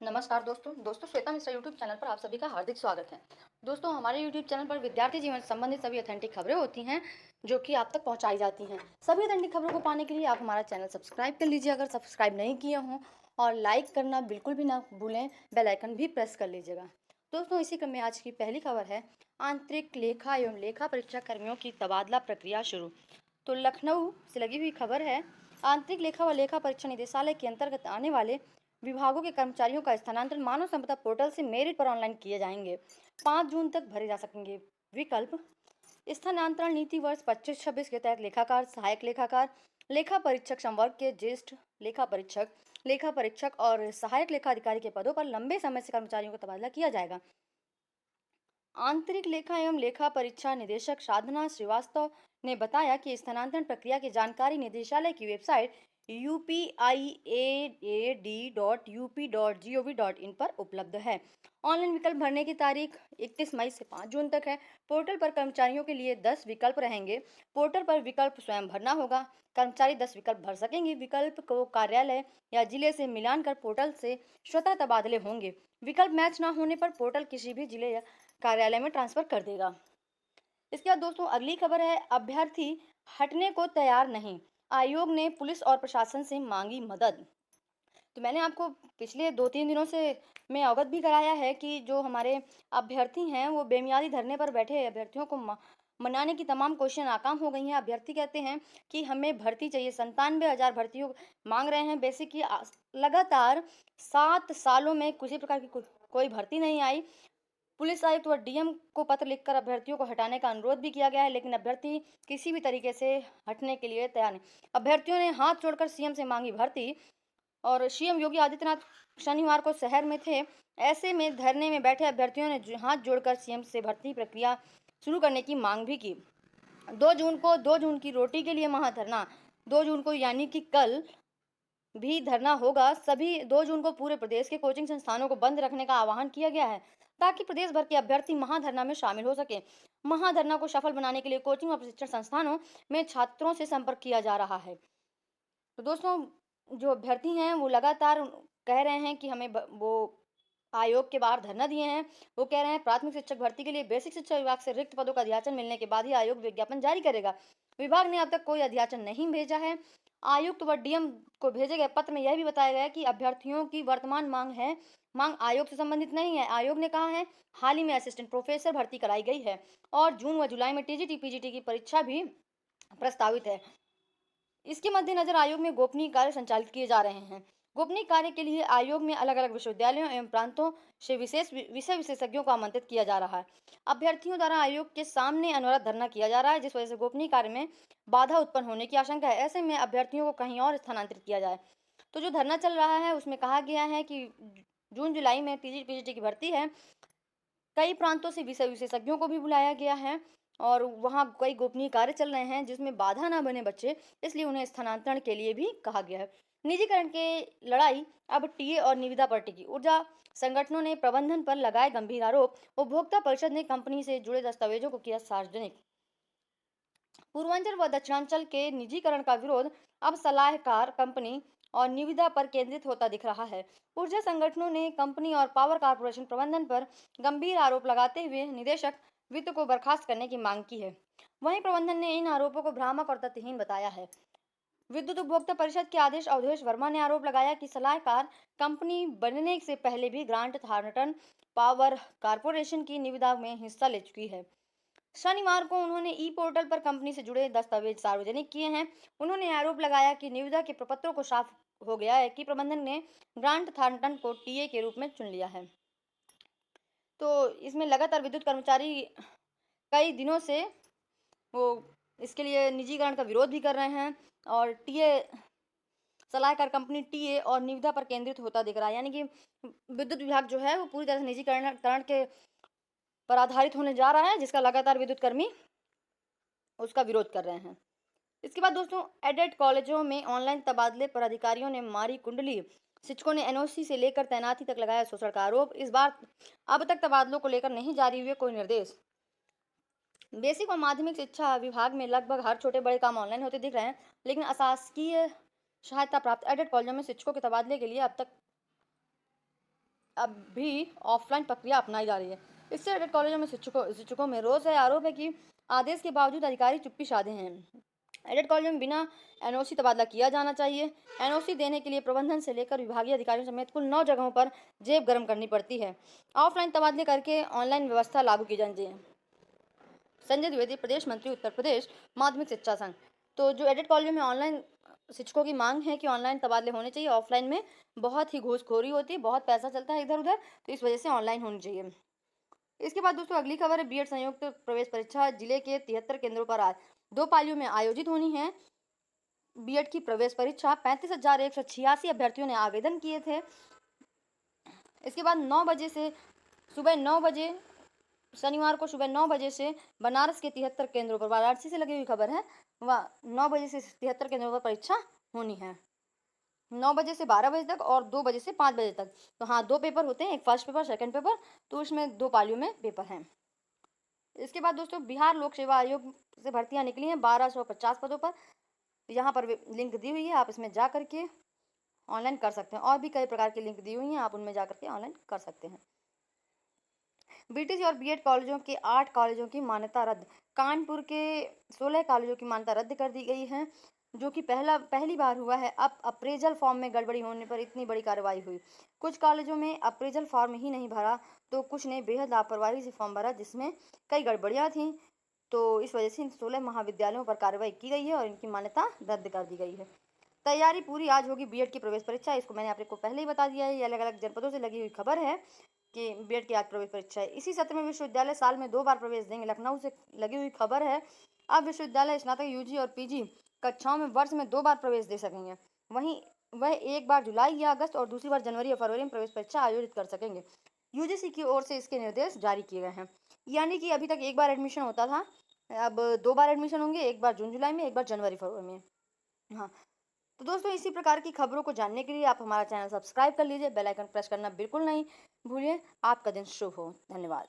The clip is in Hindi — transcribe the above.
नमस्कार दोस्तों श्वेता मिश्रा यूट्यूब चैनल पर आप सभी का हार्दिक स्वागत है। दोस्तों हमारे यूट्यूब चैनल पर विद्यार्थी जीवन से संबंधित सभी ऑथेंटिक खबरें होती हैं जो कि आप तक पहुंचाई जाती हैं। सभी ऑथेंटिक खबरों को पाने के लिए आप हमारा चैनल सब्सक्राइब कर लीजिए अगर सब्सक्राइब नहीं किए हों, और लाइक करना बिल्कुल भी ना भूलें, बेल आइकन भी प्रेस कर लीजिएगा। दोस्तों इसी क्रम में आज की पहली खबर है, आंतरिक लेखा एवं लेखा परीक्षा कर्मियों की तबादला प्रक्रिया शुरू। तो लखनऊ से लगी हुई खबर है, आंतरिक लेखा व लेखा परीक्षा निदेशालय के अंतर्गत आने वाले विभागों के कर्मचारियों का स्थानांतरण मानव संपदा पोर्टल से मेरिट पर ऑनलाइन किए जाएंगे। 5 जून तक भरे जा सकेंगे विकल्प। स्थानांतरण नीति वर्ष 25-26 के तहत लेखाकार, सहायक लेखाकार, लेखा परीक्षक संवर्ग के ज्येष्ठ लेखा परीक्षक और सहायक लेखा अधिकारी के पदों पर लंबे समय से कर्मचारियों का तबादला किया जाएगा। आंतरिक लेखा एवं लेखा परीक्षा निदेशक साधना श्रीवास्तव ने बताया कि स्थानांतरण प्रक्रिया की जानकारी निदेशालय की वेबसाइट upiad.up.gov.in पर उपलब्ध है। ऑनलाइन विकल्प भरने की तारीख 31 मई से 5 जून तक है। पोर्टल पर कर्मचारियों के लिए 10 विकल्प रहेंगे। पोर्टल पर विकल्प स्वयं भरना होगा। कर्मचारी 10 विकल्प भर सकेंगे। विकल्प को कार्यालय या जिले से मिलान कर पोर्टल से स्वतः तबादले होंगे। विकल्प मैच न होने पर पोर्टल किसी भी जिले या कार्यालय में ट्रांसफर कर देगा। इसके बाद दोस्तों अगली खबर है, अभ्यर्थी हटने को तैयार नहीं, आयोग ने पुलिस और प्रशासन से मांगी मदद। तो मैंने आपको पिछले 2-3 दिनों से मैं अवगत भी कराया है कि जो हमारे अभ्यर्थी हैं वो बेमियादी धरने पर बैठे अभ्यर्थियों को मनाने की तमाम कोशिशें नाकाम हो गई हैं। अभ्यर्थी कहते हैं कि हमें भर्ती चाहिए, 97,000 भर्तियों मांग रहे हैं। बेसिकली लगातार 7 सालों में किसी प्रकार की कोई भर्ती नहीं आई। पुलिस आयुक्त व डीएम को पत्र लिखकर अभ्यर्थियों को हटाने का अनुरोध भी किया गया है, लेकिन अभ्यर्थी किसी भी तरीके से हटने के लिए तैयार नहीं। अभ्यर्थियों ने हाथ जोड़कर सीएम से मांगी भर्ती, और सीएम योगी आदित्यनाथ शनिवार को शहर में थे। ऐसे में धरने में बैठे अभ्यर्थियों ने हाथ जोड़कर सीएम से भर्ती प्रक्रिया शुरू करने की मांग भी की। 2 जून की रोटी के लिए महाधरना। 2 जून को यानी कि कल भी धरना होगा। सभी 2 जून को पूरे प्रदेश के कोचिंग संस्थानों को बंद रखने का आह्वान किया गया है ताकि प्रदेश भर के अभ्यर्थी महाधरना में शामिल हो सके। महाधरना को सफल बनाने के लिए कोचिंग और प्रशिक्षण संस्थानों में छात्रों से संपर्क किया जा रहा है। तो दोस्तों जो अभ्यर्थी हैं वो लगातार कह रहे हैं कि हमें वो आयोग के बाहर धरना दिए हैं। वो कह रहे हैं प्राथमिक शिक्षक भर्ती के लिए बेसिक शिक्षा विभाग से रिक्त पदों का अध्याचन मिलने के बाद ही आयोग विज्ञापन जारी करेगा। विभाग ने अब तक कोई अध्याचन नहीं भेजा है। आयुक्त व डीएम को भेजे गए पत्र में यह भी बताया गया है कि अभ्यर्थियों की वर्तमान मांग आयोग से संबंधित नहीं है। आयोग ने कहा है हाल ही में असिस्टेंट प्रोफेसर भर्ती कराई गई है और जून व जुलाई में टीजीटी पीजीटी की परीक्षा भी प्रस्तावित है। इसके मद्देनजर आयोग में गोपनीय कार्य संचालित किए जा रहे हैं। गोपनीय कार्य के लिए आयोग में अलग अलग विश्वविद्यालयों एवं प्रांतों से विषय विशेषज्ञों को आमंत्रित किया जा रहा है। अभ्यर्थियों द्वारा आयोग के सामने अनवरत धरना किया जा रहा है, जिस वजह से गोपनीय कार्य में बाधा उत्पन्न होने की आशंका है। ऐसे में अभ्यर्थियों को कहीं और स्थानांतरित किया जाए। तो जो धरना चल रहा है उसमें कहा गया है कि जून जुलाई में टीजी पीजीटी की भर्ती है। कई प्रांतों से विषय विशेषज्ञों को भी बुलाया गया है और वहाँ कई गोपनीय कार्य चल रहे हैं जिसमें बाधा ना बने बच्चे, इसलिए उन्हें स्थानांतरण के लिए भी कहा गया है। निजीकरण की लड़ाई अब टीए और निविदा पर टिकी। ऊर्जा संगठनों ने प्रबंधन पर लगाए गंभीर आरोप। उपभोक्ता परिषद ने कंपनी से जुड़े दस्तावेजों को किया सार्वजनिक। पूर्वांचल व दक्षिणांचल के निजीकरण का विरोध अब सलाहकार कंपनी और निविदा पर केंद्रित होता दिख रहा है। ऊर्जा संगठनों ने कंपनी और पावर कारपोरेशन प्रबंधन पर गंभीर आरोप लगाते हुए निदेशक वित्त को बर्खास्त करने की मांग की है। वहीं प्रबंधन ने इन आरोपों को भ्रामक और तथ्यहीन बताया है। विद्युत उपभोक्ता परिषद के आदेश अवधेश वर्मा ने आरोप लगाया कि सलाहकार कंपनी बनने से पहले भी ग्रांट थार्टन पावर कारपोरेशन की निविदा में हिस्सा ले चुकी है। शनिवार को उन्होंने ई पोर्टल पर कंपनी से जुड़े दस्तावेज सार्वजनिक किए हैं। उन्होंने आरोप लगाया कि निविदा के प्रपत्रों को साफ हो गया है कि प्रबंधन ने ग्रांट थार्टन को टीए के रूप में चुन लिया है। तो इसमें लगातार विद्युत कर्मचारी कई दिनों से वो इसके लिए निजीकरण का विरोध भी कर रहे हैं और टीए सलाहकार कंपनी टीए और निविदा पर केंद्रित होता दिख रहा है। यानी कि विद्युत विभाग जो है वो पूरी तरह से निजीकरण के पर आधारित होने जा रहा है, जिसका लगातार विद्युत कर्मी उसका विरोध कर रहे हैं। इसके बाद दोस्तों एडेड कॉलेजों में ऑनलाइन तबादले पर अधिकारियों ने मारी कुंडली। शिक्षकों ने एनओसी से लेकर तैनाती तक लगाया शोषण का आरोप। इस बार अब तक तबादलों को लेकर नहीं जारी हुए कोई निर्देश। बेसिक और माध्यमिक शिक्षा विभाग में लगभग हर छोटे बड़े काम ऑनलाइन होते दिख रहे हैं, लेकिन अशासकीय सहायता प्राप्त एडेड कॉलेजों में शिक्षकों के तबादले के लिए अब तक अब भी ऑफलाइन प्रक्रिया अपनाई जा रही है। इससे एडेड कॉलेजों में शिक्षकों में रोष है। आरोप है कि आदेश के बावजूद अधिकारी चुप्पी साधे हैं। एडेड कॉलेजों में बिना एनओसी तबादला किया जाना चाहिए। एनओसी देने के लिए प्रबंधन से लेकर विभागीय अधिकारियों समेत कुल 9 जगहों पर जेब गर्म करनी पड़ती है। ऑफलाइन तबादले करके ऑनलाइन व्यवस्था लागू की जानी चाहिए। संजय द्विवेदी, प्रदेश मंत्री, उत्तर प्रदेश माध्यमिक शिक्षा संघ। तो जो एडेड कॉलेजों में ऑनलाइन शिक्षकों की मांग है कि ऑनलाइन तबादले होने चाहिए। ऑफलाइन में बहुत ही घूसखोरी होती है, बहुत पैसा चलता है इधर उधर, तो इस वजह से ऑनलाइन होनी चाहिए। इसके बाद दोस्तों अगली खबर है बीएड संयुक्त प्रवेश परीक्षा जिले के 73 केंद्रों पर आज 2 पालियों में आयोजित होनी है। बीएड की प्रवेश परीक्षा 35,186 अभ्यर्थियों ने आवेदन किए थे। इसके बाद 9 बजे से सुबह 9 बजे शनिवार को सुबह 9 बजे से बनारस के 73 केंद्रों पर, वाराणसी से लगी हुई खबर है, वह 9 बजे से 73 केंद्रों पर परीक्षा होनी है। 9 बजे से 12 बजे तक और 2 बजे से 5 बजे तक। तो हाँ, 2 पेपर होते हैं, एक फर्स्ट पेपर, सेकंड पेपर, तो उसमें 2 पालियों में पेपर हैं। इसके बाद दोस्तों बिहार लोक सेवा आयोग से भर्तियां निकली हैं 1250 पदों पर। यहाँ पर लिंक दी हुई है, आप इसमें जा करके ऑनलाइन कर सकते हैं। और भी कई प्रकार की लिंक दी हुई हैं, आप उनमें जा करके ऑनलाइन कर सकते हैं। बीटीसी और बीएड कॉलेजों के 8 कॉलेजों की मान्यता रद्द। कानपुर के 16 कॉलेजों की मान्यता रद्द कर दी गई है, जो कि पहली बार हुआ है। अब अप्रेजल फॉर्म में गड़बड़ी होने पर इतनी बड़ी कार्रवाई हुई। कुछ कॉलेजों में अप्रेजल फॉर्म ही नहीं भरा, तो कुछ ने बेहद लापरवाही से फॉर्म भरा, जिसमें कई गड़बड़ियाँ थीं। तो इस वजह से इन 16 महाविद्यालयों पर कार्रवाई की गई है और इनकी मान्यता रद्द कर दी गई है। तैयारी पूरी, आज होगी बीएड की प्रवेश परीक्षा। इसको मैंने आपको पहले ही बता दिया है। ये अलग अलग जनपदों से लगी हुई खबर है कि बीएड की आज प्रवेश परीक्षा है। इसी सत्र में विश्वविद्यालय साल में 2 बार प्रवेश देंगे। लखनऊ से लगी हुई खबर है। अब विश्वविद्यालय स्नातक यूजी और पीजी कक्षाओं में वर्ष में 2 बार प्रवेश दे सकेंगे। वहीं वह एक बार जुलाई या अगस्त और दूसरी बार जनवरी या फरवरी में प्रवेश परीक्षा आयोजित कर सकेंगे। यूजीसी की ओर से इसके निर्देश जारी किए गए हैं। यानी कि अभी तक एक बार एडमिशन होता था, अब 2 बार एडमिशन होंगे, एक बार जून जुलाई में, एक बार जनवरी फरवरी में। हाँ, तो दोस्तों इसी प्रकार की खबरों को जानने के लिए आप हमारा चैनल सब्सक्राइब कर लीजिए, बेल आइकन प्रेस करना बिल्कुल नहीं भूलिए। आपका दिन शुभ हो। धन्यवाद।